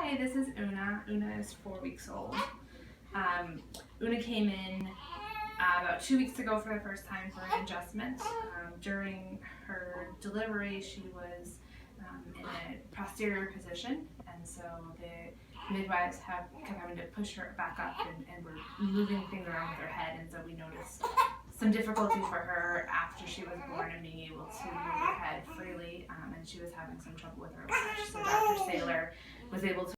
Hi, this is Una. Una is 4 weeks old. Una came in about 2 weeks ago for the first time for an adjustment. During her delivery, she was in a posterior position, and so the midwives kept having to push her back up and were moving things around with her head, and so we noticed some difficulty for her after she was born and being able to move her head freely, and she was having some trouble with her latch. So Dr. Saylor was able to